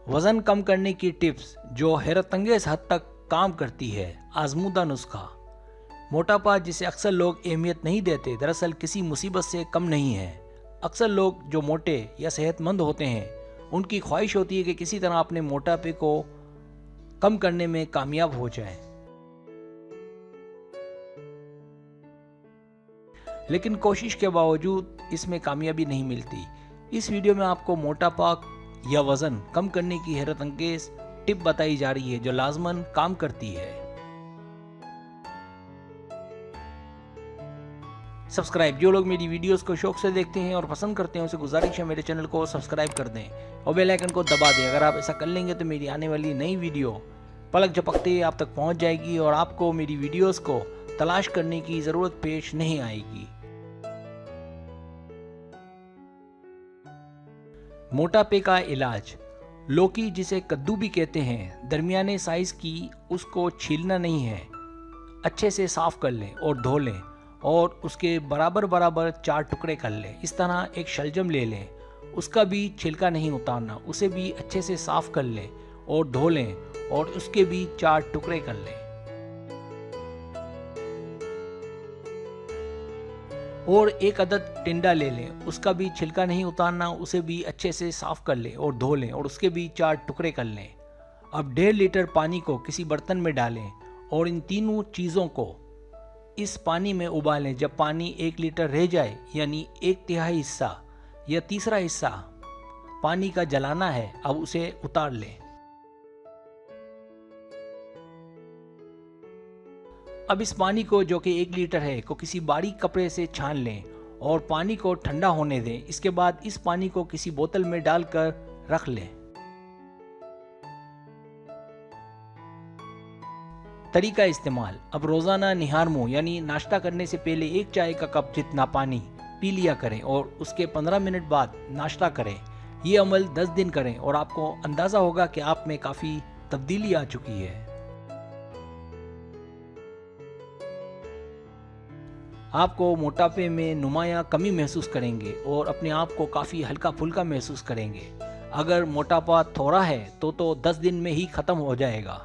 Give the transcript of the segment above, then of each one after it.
वजन कम करने की टिप्स जो हैरतअंगेज हद तक काम करती है। आजमूदा नुस्खा। मोटापा जिसे अक्सर लोग अहमियत नहीं देते, दरअसल किसी मुसीबत से कम नहीं है। अक्सर लोग जो मोटे या सेहतमंद होते हैं उनकी ख्वाहिश होती है कि किसी तरह अपने मोटापे को कम करने में कामयाब हो जाएं। लेकिन कोशिश के बावजूद इसमें कामयाबी नहीं मिलती। इस वीडियो में आपको मोटापा या वजन कम करने की हैरतअंगेज टिप बताई जा रही है जो लाजमन काम करती है। सब्सक्राइब। जो लोग मेरी वीडियोस को शौक से देखते हैं और पसंद करते हैं उनसे गुजारिश है मेरे चैनल को सब्सक्राइब कर दें और बेल आइकन को दबा दें। अगर आप ऐसा कर लेंगे तो मेरी आने वाली नई वीडियो पलक झपकते ही आप तक पहुंच जाएगी और आपको मेरी वीडियोस को तलाश करने की ज़रूरत पेश नहीं आएगी। मोटापे का इलाज। लौकी जिसे कद्दू भी कहते हैं, दरमियाने साइज की, उसको छीलना नहीं है। अच्छे से साफ कर लें और धो लें और उसके बराबर बराबर 4 टुकड़े कर लें। इस तरह एक शलजम ले लें, उसका भी छिलका नहीं उतारना, उसे भी अच्छे से साफ कर लें और धो लें और उसके भी 4 टुकड़े कर लें। और एक अदद टिंडा ले लें, उसका भी छिलका नहीं उतारना, उसे भी अच्छे से साफ कर लें और धो लें और उसके भी 4 टुकड़े कर लें। अब 1.5 लीटर पानी को किसी बर्तन में डालें और इन तीनों चीज़ों को इस पानी में उबालें। जब पानी 1 लीटर रह जाए, यानी 1/3 हिस्सा या तीसरा हिस्सा पानी का जलाना है, अब उसे उतार लें। अब इस पानी को, जो कि 1 लीटर है, को किसी बारीक कपड़े से छान लें और पानी को ठंडा होने दें। इसके बाद इस पानी को किसी बोतल में डालकर रख लें। तरीका इस्तेमाल। अब रोजाना निहार मुंह यानी नाश्ता करने से पहले 1 चाय का कप जितना पानी पी लिया करें और उसके 15 मिनट बाद नाश्ता करें। ये अमल 10 दिन करें और आपको अंदाजा होगा कि आप में काफी तब्दीली आ चुकी है। आपको मोटापे में नुमाया कमी महसूस करेंगे और अपने आप को काफ़ी हल्का फुल्का महसूस करेंगे। अगर मोटापा थोड़ा है तो 10 दिन में ही खत्म हो जाएगा।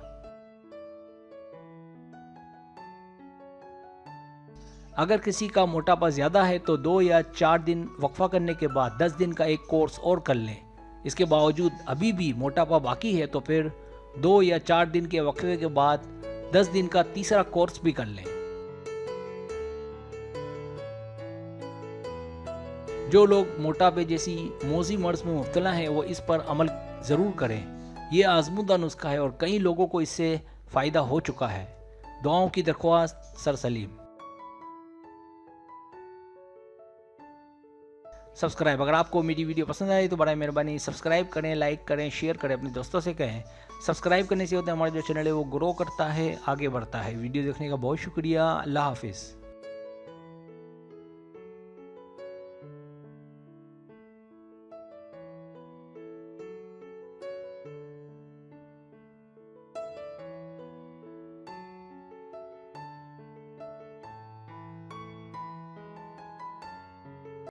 अगर किसी का मोटापा ज़्यादा है तो 2 या 4 दिन वक्फा करने के बाद 10 दिन का एक कोर्स और कर लें। इसके बावजूद अभी भी मोटापा बाकी है तो फिर 2 या 4 दिन के वक्फे के बाद 10 दिन का तीसरा कोर्स भी कर लें। जो लोग मोटापे जैसी मौजी मर्ज में मुब्तला हैं वो इस पर अमल ज़रूर करें। ये आजमूदा नुस्खा है और कई लोगों को इससे फ़ायदा हो चुका है। दुआओं की दरख्वास्त, सर सलीम। सब्सक्राइब। अगर आपको मेरी वीडियो पसंद आए तो बड़ा मेहरबानी सब्सक्राइब करें, लाइक करें, शेयर करें, अपने दोस्तों से कहें। सब्सक्राइब करने से होता है हमारा जो चैनल है वो ग्रो करता है, आगे बढ़ता है। वीडियो देखने का बहुत शुक्रिया। अल्लाह हाफिज़।